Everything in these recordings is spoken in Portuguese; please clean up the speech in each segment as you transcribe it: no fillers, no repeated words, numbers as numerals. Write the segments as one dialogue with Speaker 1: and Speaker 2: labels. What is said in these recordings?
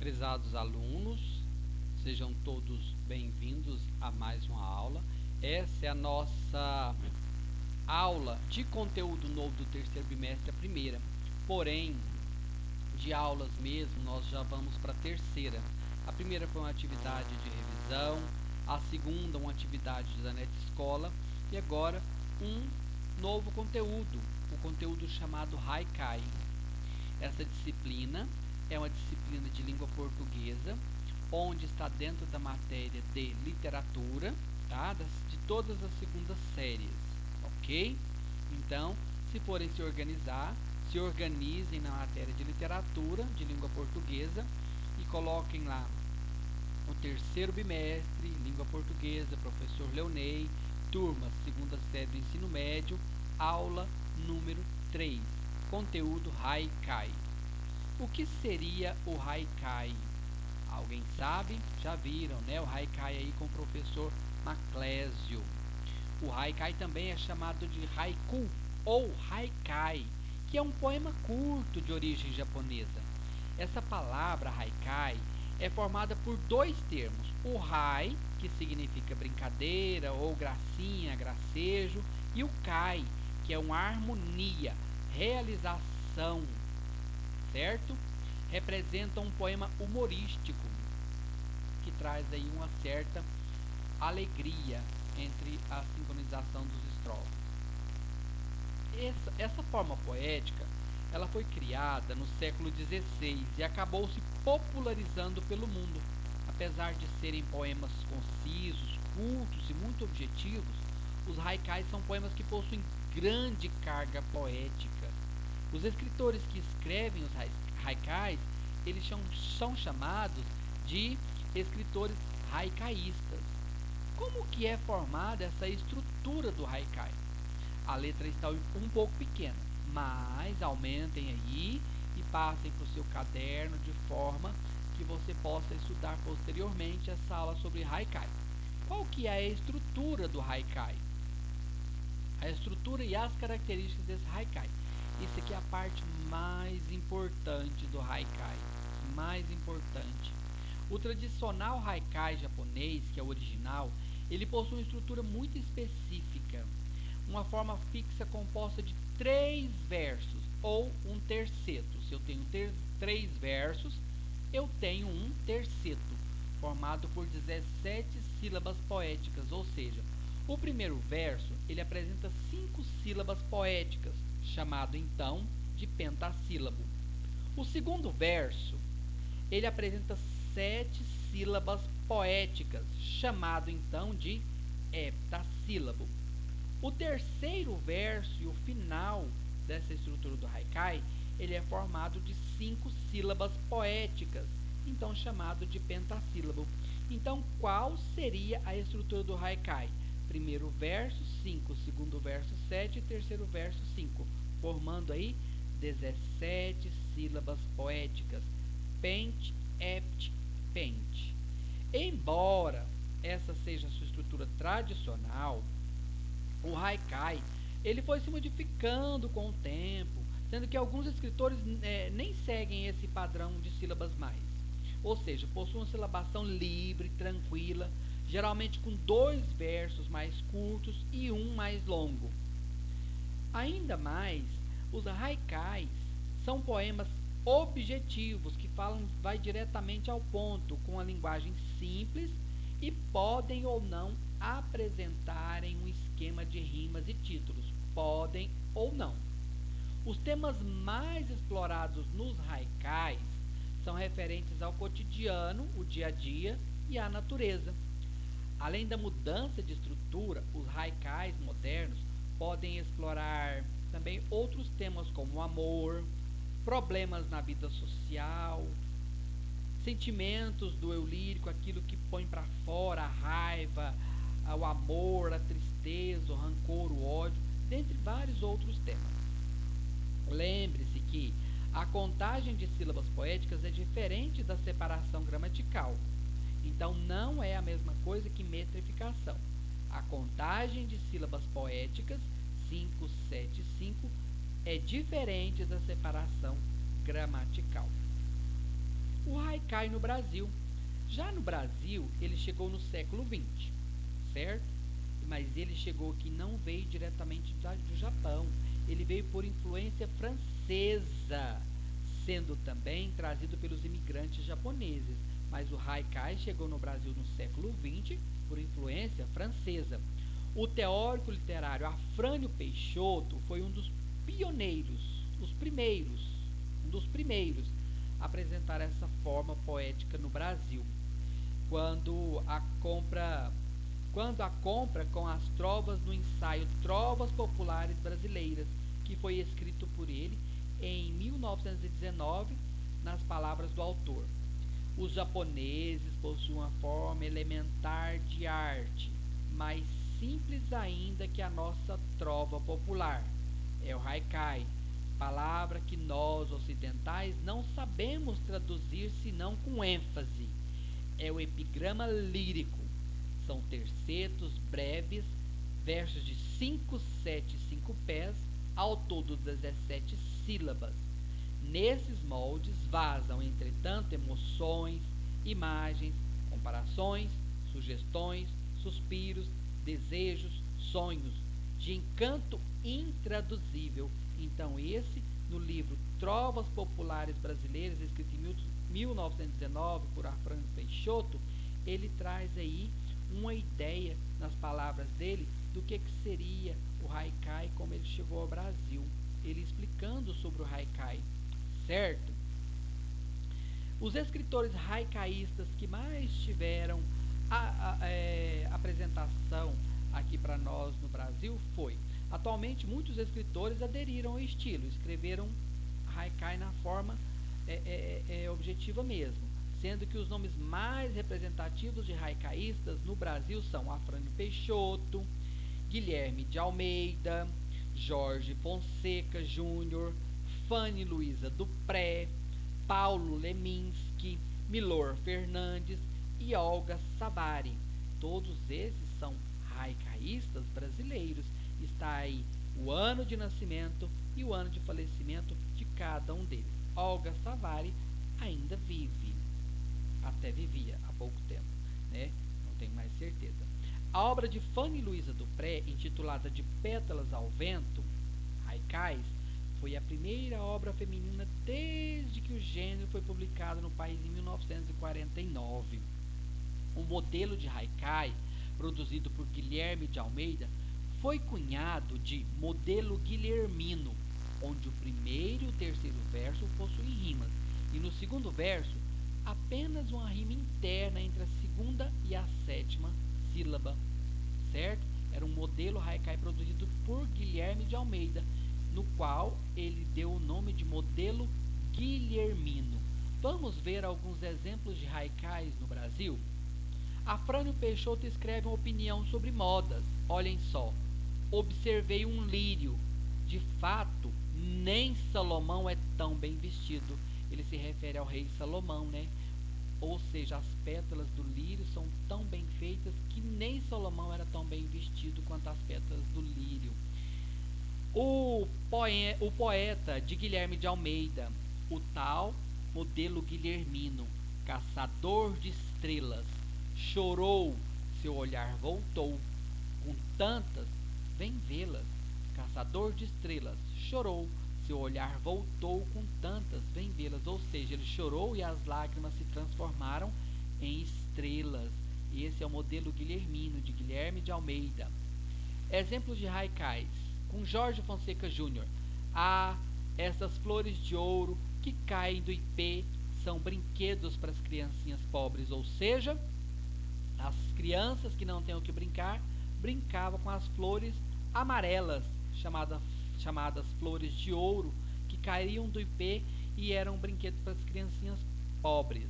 Speaker 1: Prezados alunos, sejam todos bem-vindos a mais uma aula. Essa é a nossa aula de conteúdo novo do terceiro bimestre, a primeira. Porém, de aulas mesmo, nós já vamos para a terceira. A primeira foi uma atividade de revisão, a segunda uma atividade da NET Escola e agora um novo conteúdo, o conteúdo chamado Haikai. Essa disciplina é uma disciplina de língua portuguesa, onde está dentro da matéria de literatura, tá? De todas as segundas séries, ok? Então, se forem se organizar, se organizem na matéria de literatura, de língua portuguesa, e coloquem lá o terceiro bimestre, língua portuguesa, professor Leonei, turma, segunda série do ensino médio, aula número 3, conteúdo Haikai. O que seria o Haikai? Alguém sabe? Já viram, né? O Haikai aí com o professor Maclésio. O Haikai também é chamado de Haiku ou Haikai, que é um poema curto de origem japonesa. Essa palavra Haikai é formada por dois termos. O Hai, que significa brincadeira ou gracinha, gracejo, e o Kai, que é uma harmonia, realização, certo? Representa um poema humorístico que traz aí uma certa alegria entre a sincronização dos estrofes. Essa forma poética, ela foi criada no século XVI e acabou se popularizando pelo mundo. Apesar de serem poemas concisos, curtos e muito objetivos, os haikais são poemas que possuem grande carga poética. Os escritores que escrevem os haikais, eles são chamados de escritores haikaístas. Como que é formada essa estrutura do haikai? A letra está um pouco pequena, mas aumentem aí e passem para o seu caderno de forma que você possa estudar posteriormente essa aula sobre haikai. Qual que é a estrutura do haikai? A estrutura e as características desse haikai. Isso aqui é a parte mais importante do haikai. Mais importante. O tradicional haikai japonês, que é o original, ele possui uma estrutura muito específica. Uma forma fixa composta de 3 versos ou um terceto. Se eu tenho 3 versos, eu tenho um terceto, formado por 17 sílabas poéticas, ou seja, o primeiro verso ele apresenta 5 sílabas poéticas, chamado então de pentassílabo. O segundo verso ele apresenta 7 sílabas poéticas, chamado então de heptassílabo. O terceiro verso e o final dessa estrutura do haikai, ele é formado de 5 sílabas poéticas, então chamado de pentassílabo. Então, qual seria a estrutura do haikai? Primeiro verso, 5, segundo verso, 7 e terceiro verso, 5, formando aí 17 sílabas poéticas. Pente, ept, pente. Embora essa seja a sua estrutura tradicional, o haikai ele foi se modificando com o tempo, sendo que alguns escritores nem seguem esse padrão de sílabas mais. Ou seja, possuem uma silabação livre, tranquila, geralmente com 2 versos mais curtos e um mais longo. Ainda mais, os haikais são poemas objetivos que vai diretamente ao ponto, com a linguagem simples e podem ou não apresentarem um esquema de rimas e títulos. Podem ou não. Os temas mais explorados nos haikais são referentes ao cotidiano, o dia a dia e à natureza. Além da mudança de estrutura, os haikais modernos podem explorar também outros temas como o amor, problemas na vida social, sentimentos do eu lírico, aquilo que põe para fora a raiva, o amor, a tristeza, o rancor, o ódio, dentre vários outros temas. Lembre-se que a contagem de sílabas poéticas é diferente da separação gramatical. Então, não é a mesma coisa que metrificação. A contagem de sílabas poéticas, 5, 7, 5, é diferente da separação gramatical. O Haikai no Brasil. Já no Brasil, ele chegou no século XX, certo? Mas ele chegou aqui, não veio diretamente do Japão. Ele veio por influência francesa, sendo também trazido pelos imigrantes japoneses. Mas o Haikai chegou no Brasil no século XX por influência francesa. O teórico literário Afrânio Peixoto foi um dos pioneiros, um dos primeiros a apresentar essa forma poética no Brasil. Quando a compra com as trovas no ensaio Trovas Populares Brasileiras, que foi escrito por ele em 1919, nas palavras do autor. Os japoneses possuem uma forma elementar de arte, mais simples ainda que a nossa trova popular. É o haikai, palavra que nós ocidentais não sabemos traduzir senão com ênfase. É o epigrama lírico. São tercetos breves, versos de 5, 7 e 5 pés, ao todo 17 sílabas. Nesses moldes vazam, entretanto, emoções, imagens, comparações, sugestões, suspiros, desejos, sonhos, de encanto intraduzível. Então, esse, no livro Trovas Populares Brasileiras, escrito em 1919 por Afrânio Peixoto, ele traz aí uma ideia nas palavras dele do que seria o haikai, como ele chegou ao Brasil. Ele explicando sobre o haikai, certo? Os escritores haikaístas que mais tiveram apresentação aqui para nós no Brasil foi. Atualmente, muitos escritores aderiram ao estilo, escreveram haikai na forma objetiva mesmo, sendo que os nomes mais representativos de haikaístas no Brasil são Afrânio Peixoto, Guilherme de Almeida, Jorge Fonseca Júnior, Fanny Luiza Dupré, Paulo Leminski, Milor Fernandes e Olga Savary. Todos esses são haicaístas brasileiros. Está aí o ano de nascimento e o ano de falecimento de cada um deles. Olga Savary ainda vive, até vivia há pouco tempo, né? Não tenho mais certeza. A obra de Fanny Luiza Dupré, intitulada De Pétalas ao Vento, Haikais, foi a primeira obra feminina desde que o gênero foi publicado no país em 1949. O modelo de haikai, produzido por Guilherme de Almeida, foi cunhado de modelo guilhermino, onde o primeiro e o terceiro verso possuem rimas, e no segundo verso, apenas uma rima interna entre a segunda e a sétima sílaba, certo? Era um modelo haikai produzido por Guilherme de Almeida, no qual ele deu o nome de modelo guilhermino. Vamos ver alguns exemplos de haikais no Brasil? Afrânio Peixoto escreve uma opinião sobre modas. Olhem só. Observei um lírio. De fato, nem Salomão é tão bem vestido. Ele se refere ao rei Salomão, né? Ou seja, as pétalas do lírio são tão bem feitas que nem Salomão era tão bem vestido quanto as pétalas do lírio. O poeta de Guilherme de Almeida, o tal modelo guilhermino, caçador de estrelas, chorou, seu olhar voltou, com tantas, vem vê-las. Caçador de estrelas, chorou, seu olhar voltou, com tantas, vem vê-las. Ou seja, ele chorou e as lágrimas se transformaram em estrelas. Esse é o modelo guilhermino de Guilherme de Almeida. Exemplos de haikais. Com Jorge Fonseca Júnior. Essas flores de ouro que caem do ipê são brinquedos para as criancinhas pobres, ou seja, as crianças que não têm o que brincar, brincavam com as flores amarelas, chamadas flores de ouro, que caíam do ipê e eram brinquedos para as criancinhas pobres.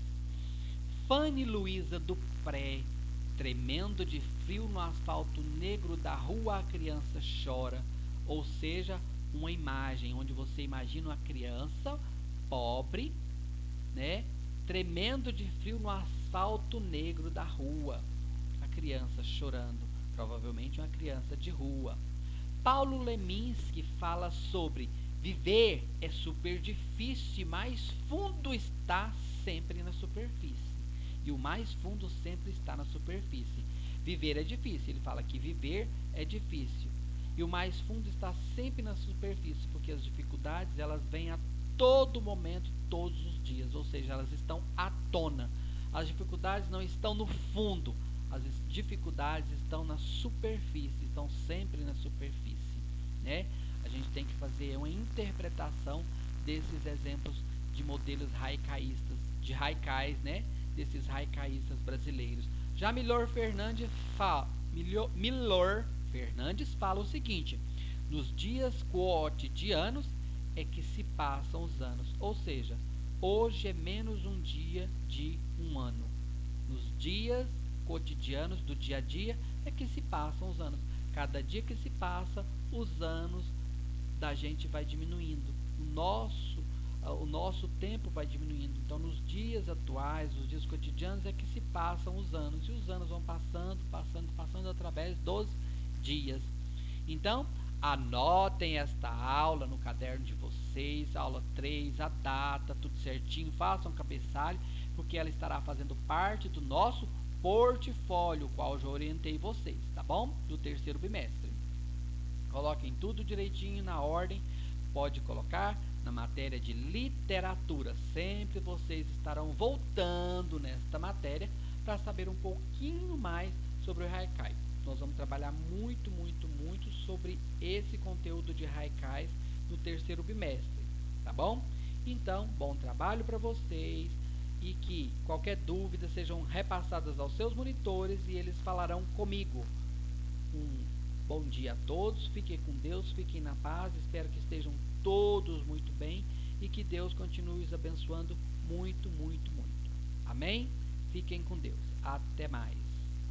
Speaker 1: Fanny Luiza Dupré, tremendo de frio no asfalto negro da rua, a criança chora. Ou seja, uma imagem onde você imagina uma criança pobre, né, tremendo de frio no asfalto negro da rua. A criança chorando, provavelmente uma criança de rua. Paulo Leminski fala sobre viver é super difícil, mas fundo está sempre na superfície. E o mais fundo sempre está na superfície. Viver é difícil. Ele fala que viver é difícil. E o mais fundo está sempre na superfície, porque as dificuldades elas vêm a todo momento, todos os dias. Ou seja, elas estão à tona. As dificuldades não estão no fundo. As dificuldades estão na superfície, estão sempre na superfície, né? A gente tem que fazer uma interpretação desses exemplos de modelos haikai-istas, de haikais, né? Desses haikais-istas brasileiros. Já Milor Fernandes fala o seguinte: nos dias cotidianos é que se passam os anos, ou seja, hoje é menos um dia de um ano. Nos dias cotidianos do dia a dia é que se passam os anos. Cada dia que se passa, os anos da gente vai diminuindo. O nosso tempo vai diminuindo. Então, nos dias atuais, nos dias cotidianos, é que se passam os anos. E os anos vão passando através dos dias. Então, anotem esta aula no caderno de vocês, aula 3, a data, tudo certinho. Façam um cabeçalho, porque ela estará fazendo parte do nosso portfólio, qual eu já orientei vocês, tá bom? Do terceiro bimestre. Coloquem tudo direitinho na ordem. Pode colocar na matéria de literatura. Sempre vocês estarão voltando nesta matéria para saber um pouquinho mais sobre o haikai. Nós vamos trabalhar muito sobre esse conteúdo de haikais no terceiro bimestre, tá bom? Então, bom trabalho para vocês e que qualquer dúvida sejam repassadas aos seus monitores e eles falarão comigo. Um bom dia a todos, fiquem com Deus, fiquem na paz, espero que estejam todos muito bem e que Deus continue os abençoando muito. Amém? Fiquem com Deus. Até mais.